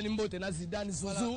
Zidane, Zouzou.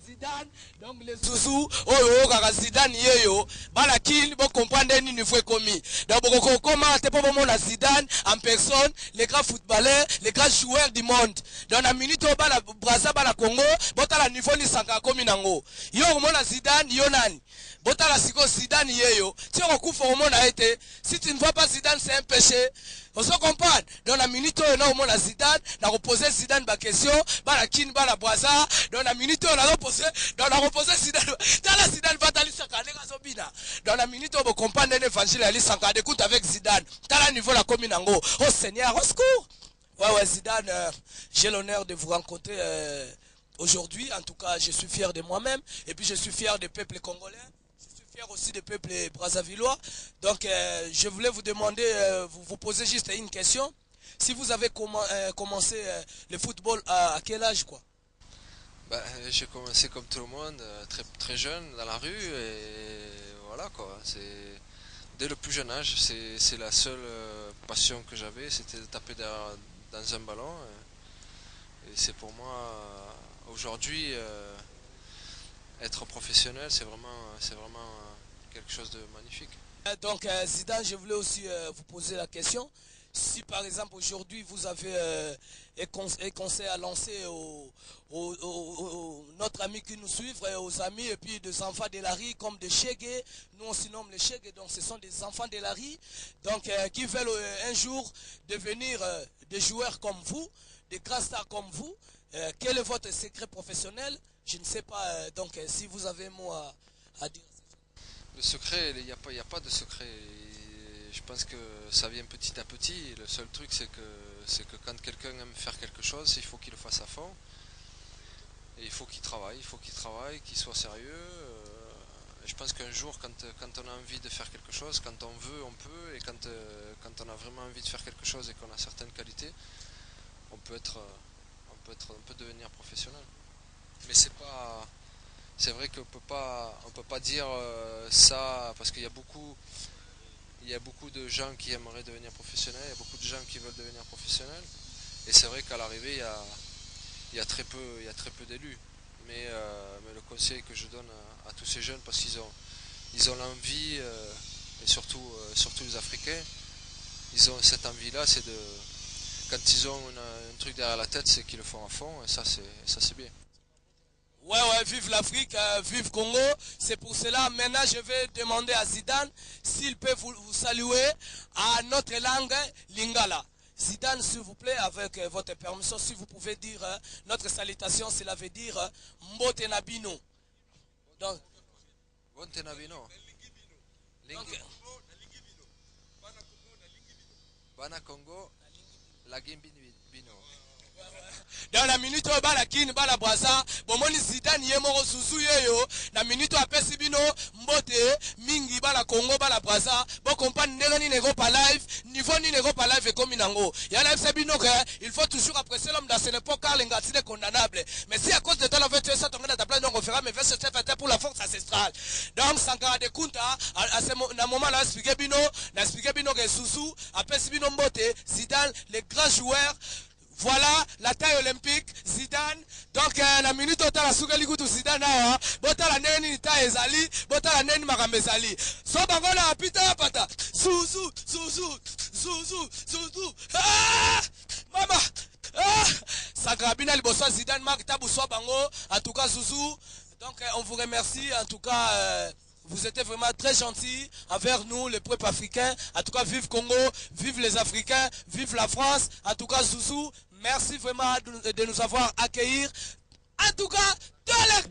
Zidane, donc les Zouzou, oh, Zidane, yo, Balakin, bon comprendre ni niveau commis. Donc, comment t'es pas vraiment la Zidane en personne, les grands footballeurs, les grands joueurs du monde. Dans la minute au bas la Brazza, bas la Congo, bon t'as la niveau ni sanka commis nango. Yo, au moins la Zidane, yo nani. Bon t'as la Sigo Zidane, yo. Si on coupe au monde a été, si tu ne vois pas Zidane, c'est un péché. On se comprend. Dans la minute, on a au moins la Zidane, on a reposé Zidane ma question, bah la kin, bah la Brazza. Dans la minute, on a reposé, dans la reposé Zidane. Dans la Zidane va t'aller s'en caler à Zobina. Dans la minute, on va comprendre l'évangile, aller s'en caler, écoute avec Zidane. Dans la niveau la commune en haut. Oh Seigneur, au secours. Ouais, Zidane, j'ai l'honneur de vous rencontrer aujourd'hui. En tout cas, je suis fier de moi-même. Et puis, je suis fier des peuples congolais. Fier aussi des peuples brazzavillois. Donc, je voulais vous demander, vous poser juste une question. Si vous avez commencé le football à quel âge, quoi? Bah, j'ai commencé comme tout le monde, très jeune, dans la rue, et voilà quoi. C'est dès le plus jeune âge, c'est la seule passion que j'avais, c'était de taper dans un ballon. Et c'est pour moi aujourd'hui. Être professionnel, c'est vraiment quelque chose de magnifique. Donc, Zidane, je voulais aussi vous poser la question. Si par exemple aujourd'hui vous avez un conseil à lancer notre ami qui nous suivent, aux amis et puis des enfants de la rue comme des Chegué, nous on se nomme les Chegué, donc ce sont des enfants de la rue, donc qui veulent un jour devenir des joueurs comme vous, des grands stars comme vous. Quel est votre secret professionnel? Je ne sais pas, donc si vous avez un mot à dire. Le secret, il n'y a pas de secret. Je pense que ça vient petit à petit. Le seul truc, c'est que quand quelqu'un aime faire quelque chose, il faut qu'il le fasse à fond. Et il faut qu'il travaille, qu'il soit sérieux. Je pense qu'un jour, quand on a envie de faire quelque chose, quand on veut, on peut. Et quand on a vraiment envie de faire quelque chose et qu'on a certaines qualités, on peut devenir professionnel. Mais c'est vrai qu'on peut pas dire ça parce qu'il y a beaucoup de gens qui aimeraient devenir professionnels, il y a beaucoup de gens qui veulent devenir professionnels, et c'est vrai qu'à l'arrivée il y a très peu d'élus. Mais le conseil que je donne à tous ces jeunes, parce qu'ils ont l'envie, et surtout les Africains, ils ont cette envie-là, c'est quand ils ont un truc derrière la tête, c'est qu'ils le font à fond, et ça c'est bien. Ouais, vive l'Afrique, vive Congo. C'est pour cela, maintenant, je vais demander à Zidane s'il peut vous saluer à notre langue lingala. Zidane, s'il vous plaît, avec votre permission, si vous pouvez dire notre salutation, cela veut dire Mbote Nabino. Donc, Mbote Nabino. Bana Congo, la Gimbino. Dans la minute où la kin bala Brazza, bomoni Zidane yemoro Zouzou yeyo, na minute où apesi bino mbote mingi bala Congo bala Brazza, bon comprendre ndenge ni nego pa live, niveau ni nego pa live comme nango. Ya live c'est bino que il faut toujours apprécier l'homme dans cette époque car l'engati est condamnable. Mais si à cause de toi la voiture ça tombe dans ta place donc on fera mais verset fait pour la force ancestrale. Donc Sankara de Kunta à ce moment là expliquer bino que Zouzou apesi bino mbote Zidane les grands joueurs. Voilà la taille olympique, Zidane. Donc la minute où tu as la sougali goutou Zidane, bota la neni ta ezali, bota la neni maramezali. So bangola pita pata, Zouzou. Ah, mama. Ah, Sagrabina liboso Zidane marque tabu so bango. En tout cas Zouzou. Donc on vous remercie. En tout cas. Vous étiez vraiment très gentils envers nous, les peuples africains. En tout cas, vive Congo, vive les Africains, vive la France. En tout cas, Zouzou, merci vraiment de nous avoir accueillis. En tout cas, dans l'air.